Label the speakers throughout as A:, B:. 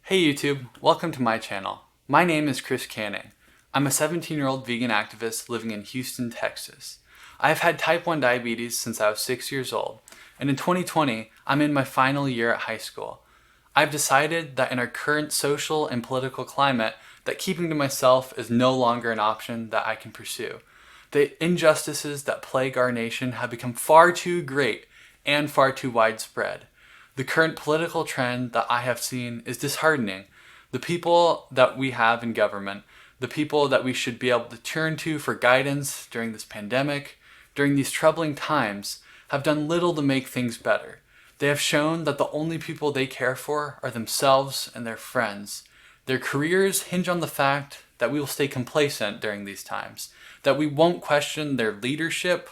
A: Hey YouTube, welcome to my channel. My name is Chris Canning. I'm a 17-year-old vegan activist living in Houston, Texas. I have had type 1 diabetes since I was 6 years old, and in 2020, I'm in my final year at high school. I've decided that in our current social and political climate, that keeping to myself is no longer an option that I can pursue. The injustices that plague our nation have become far too great and far too widespread. The current political trend that I have seen is disheartening. The people that we have in government, the people that we should be able to turn to for guidance during this pandemic, during these troubling times, have done little to make things better. They have shown that the only people they care for are themselves and their friends. Their careers hinge on the fact that we will stay complacent during these times, that we won't question their leadership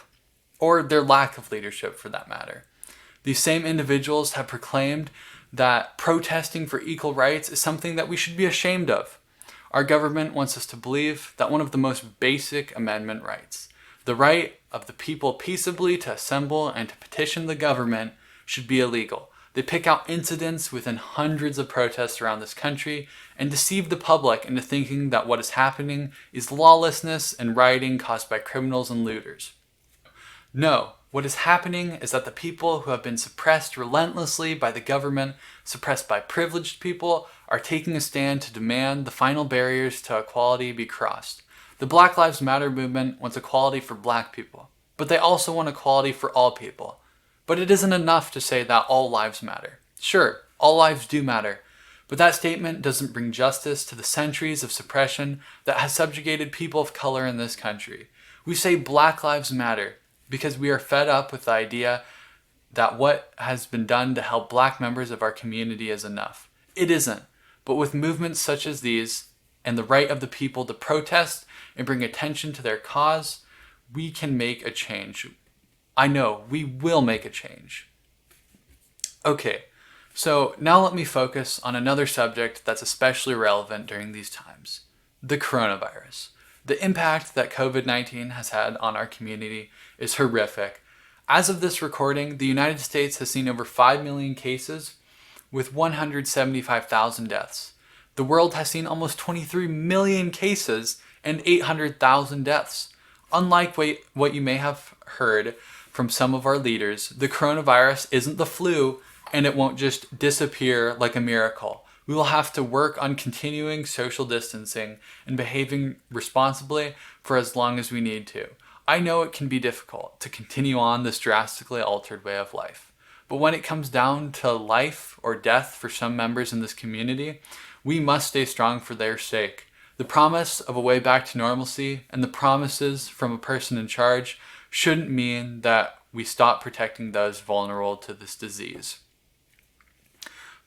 A: or their lack of leadership for that matter. These same individuals have proclaimed that protesting for equal rights is something that we should be ashamed of. Our government wants us to believe that one of the most basic amendment rights, the right of the people peaceably to assemble and to petition the government, should be illegal. They pick out incidents within hundreds of protests around this country and deceive the public into thinking that what is happening is lawlessness and rioting caused by criminals and looters. No, what is happening is that the people who have been suppressed relentlessly by the government, suppressed by privileged people, are taking a stand to demand the final barriers to equality be crossed. The Black Lives Matter movement wants equality for Black people, but they also want equality for all people. But it isn't enough to say that all lives matter. Sure, all lives do matter, but that statement doesn't bring justice to the centuries of suppression that has subjugated people of color in this country. We say Black Lives Matter because we are fed up with the idea that what has been done to help Black members of our community is enough. It isn't, but with movements such as these and the right of the people to protest and bring attention to their cause, we can make a change. I know, we will make a change. Okay, so now let me focus on another subject that's especially relevant during these times: the coronavirus. The impact that COVID-19 has had on our community is horrific. As of this recording, the United States has seen over 5 million cases with 175,000 deaths. The world has seen almost 23 million cases and 800,000 deaths. Unlike what you may have heard from some of our leaders, the coronavirus isn't the flu, and it won't just disappear like a miracle. We will have to work on continuing social distancing and behaving responsibly for as long as we need to. I know it can be difficult to continue on this drastically altered way of life, but when it comes down to life or death for some members in this community, we must stay strong for their sake. The promise of a way back to normalcy and the promises from a person in charge shouldn't mean that we stop protecting those vulnerable to this disease.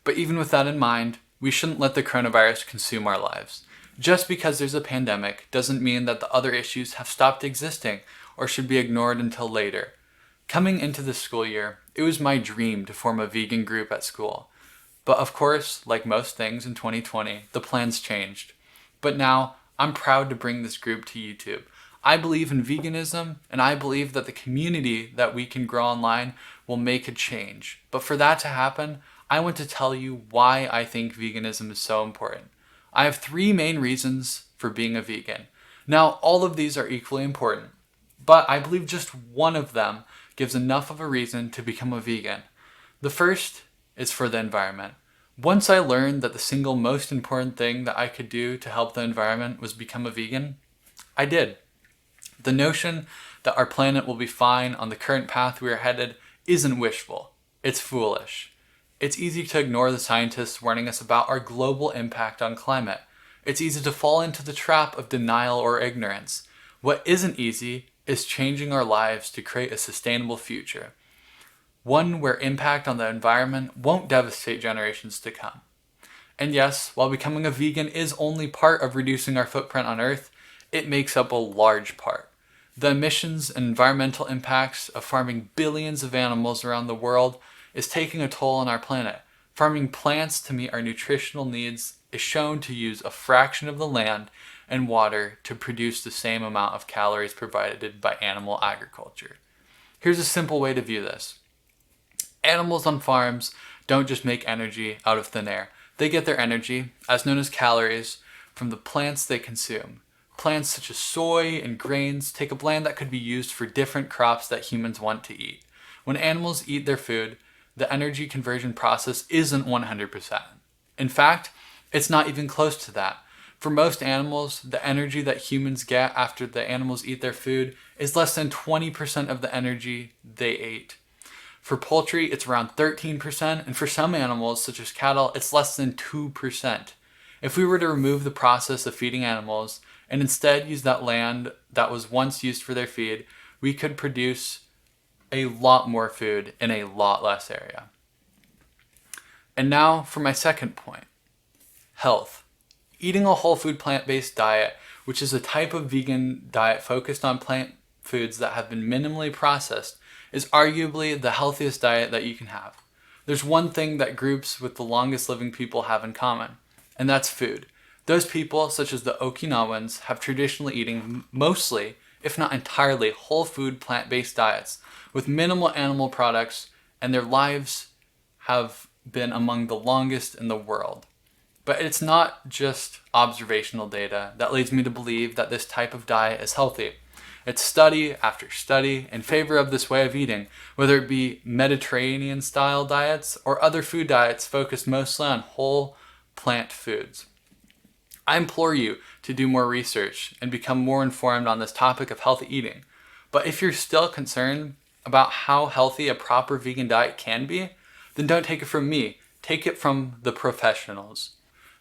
A: But even with that in mind, we shouldn't let the coronavirus consume our lives. Just because there's a pandemic doesn't mean that the other issues have stopped existing or should be ignored until later. Coming into this school year, it was my dream to form a vegan group at school. But of course, like most things in 2020, the plans changed. But now, I'm proud to bring this group to YouTube. I believe in veganism, and I believe that the community that we can grow online will make a change. But for that to happen, I want to tell you why I think veganism is so important. I have 3 main reasons for being a vegan. Now, all of these are equally important, but I believe just one of them gives enough of a reason to become a vegan. The first is for the environment. Once I learned that the single most important thing that I could do to help the environment was become a vegan, I did. The notion that our planet will be fine on the current path we are headed isn't wishful. It's foolish. It's easy to ignore the scientists warning us about our global impact on climate. It's easy to fall into the trap of denial or ignorance. What isn't easy is changing our lives to create a sustainable future. One where impact on the environment won't devastate generations to come. And yes, while becoming a vegan is only part of reducing our footprint on Earth, it makes up a large part. The emissions and environmental impacts of farming billions of animals around the world is taking a toll on our planet. Farming plants to meet our nutritional needs is shown to use a fraction of the land and water to produce the same amount of calories provided by animal agriculture. Here's a simple way to view this. Animals on farms don't just make energy out of thin air. They get their energy, as known as calories, from the plants they consume. Plants such as soy and grains take a blend that could be used for different crops that humans want to eat. When animals eat their food, the energy conversion process isn't 100%. In fact, it's not even close to that. For most animals, the energy that humans get after the animals eat their food is less than 20% of the energy they ate. For poultry, it's around 13%, and for some animals, such as cattle, it's less than 2%. If we were to remove the process of feeding animals and instead use that land that was once used for their feed, we could produce a lot more food in a lot less area. And now for my second point, health. Eating a whole food plant-based diet, which is a type of vegan diet focused on plant foods that have been minimally processed, is arguably the healthiest diet that you can have. There's one thing that groups with the longest living people have in common, and that's food. Those people, such as the Okinawans, have traditionally eaten mostly, if not entirely, whole food plant-based diets with minimal animal products, and their lives have been among the longest in the world. But it's not just observational data that leads me to believe that this type of diet is healthy. It's study after study in favor of this way of eating, whether it be Mediterranean-style diets or other food diets focused mostly on whole plant foods. I implore you to do more research and become more informed on this topic of healthy eating. But if you're still concerned about how healthy a proper vegan diet can be, then don't take it from me. Take it from the professionals.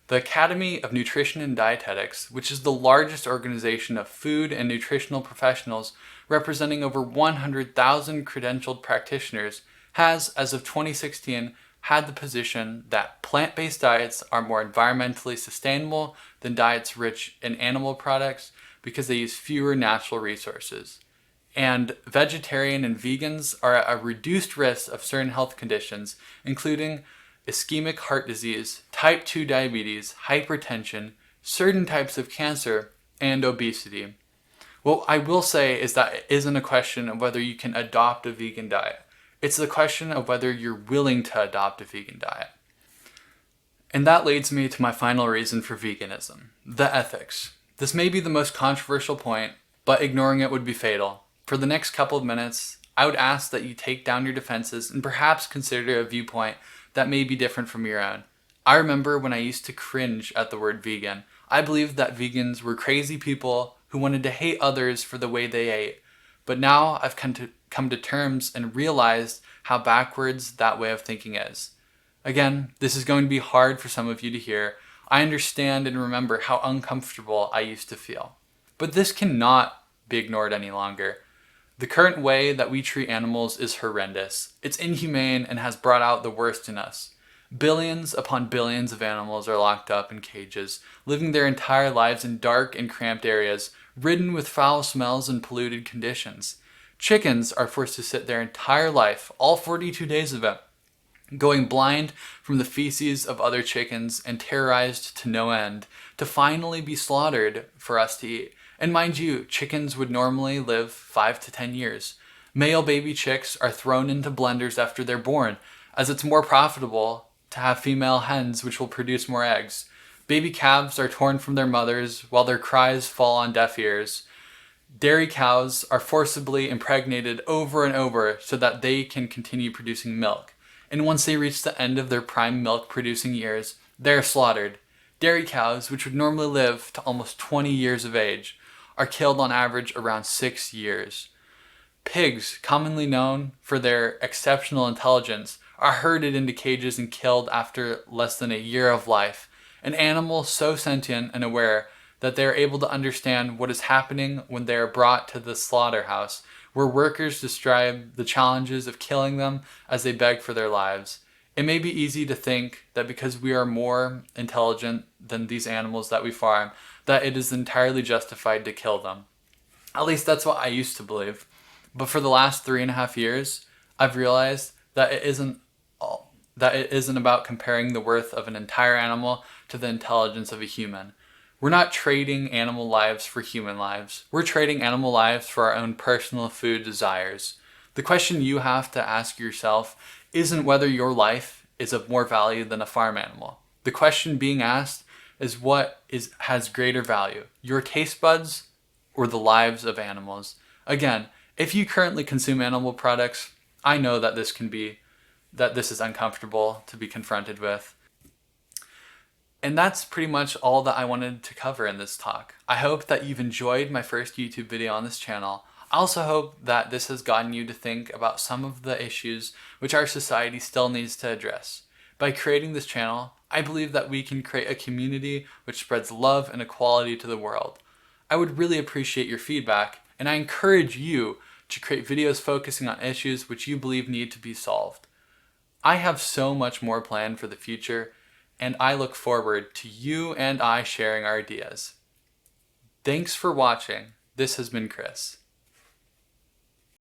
A: The Academy of Nutrition and Dietetics, which is the largest organization of food and nutritional professionals representing over 100,000 credentialed practitioners, has, as of 2016, had the position that plant-based diets are more environmentally sustainable than diets rich in animal products because they use fewer natural resources. And vegetarian and vegans are at a reduced risk of certain health conditions, including ischemic heart disease, type 2 diabetes, hypertension, certain types of cancer, and obesity. What I will say is that it isn't a question of whether you can adopt a vegan diet. It's the question of whether you're willing to adopt a vegan diet. And that leads me to my final reason for veganism, the ethics. This may be the most controversial point, but ignoring it would be fatal. For the next couple of minutes, I would ask that you take down your defenses and perhaps consider a viewpoint that may be different from your own. I remember when I used to cringe at the word vegan. I believed that vegans were crazy people who wanted to hate others for the way they ate. But now I've come to terms and realized how backwards that way of thinking is. Again, this is going to be hard for some of you to hear. I understand and remember how uncomfortable I used to feel. But this cannot be ignored any longer. The current way that we treat animals is horrendous. It's inhumane and has brought out the worst in us. Billions upon billions of animals are locked up in cages, living their entire lives in dark and cramped areas, ridden with foul smells and polluted conditions. Chickens are forced to sit their entire life, all 42 days of it, going blind from the feces of other chickens and terrorized to no end, to finally be slaughtered for us to eat. And mind you, chickens would normally live 5 to 10 years. Male baby chicks are thrown into blenders after they're born, as it's more profitable to have female hens which will produce more eggs. Baby calves are torn from their mothers while their cries fall on deaf ears. Dairy cows are forcibly impregnated over and over so that they can continue producing milk. And once they reach the end of their prime milk producing years, they're slaughtered. Dairy cows, which would normally live to almost 20 years of age, are killed on average around 6 years. Pigs, commonly known for their exceptional intelligence, are herded into cages and killed after less than a year of life. An animal so sentient and aware that they are able to understand what is happening when they are brought to the slaughterhouse, where workers describe the challenges of killing them as they beg for their lives. It may be easy to think that because we are more intelligent than these animals that we farm, that it is entirely justified to kill them. At least that's what I used to believe. But for the last 3.5 years, I've realized that it isn't about comparing the worth of an entire animal to the intelligence of a human. We're not trading animal lives for human lives. We're trading animal lives for our own personal food desires. The question you have to ask yourself isn't whether your life is of more value than a farm animal. The The question being asked is has greater value, your taste buds or the lives of animals? Again, if you currently consume animal products, I know that this is uncomfortable to be confronted with. And that's pretty much all that I wanted to cover in this talk. I hope that you've enjoyed my first YouTube video on this channel. I also hope that this has gotten you to think about some of the issues which our society still needs to address. By creating this channel, I believe that we can create a community which spreads love and equality to the world. I would really appreciate your feedback, and I encourage you to create videos focusing on issues which you believe need to be solved. I have so much more planned for the future, and I look forward to you and I sharing our ideas. Thanks for watching. This has been Chris.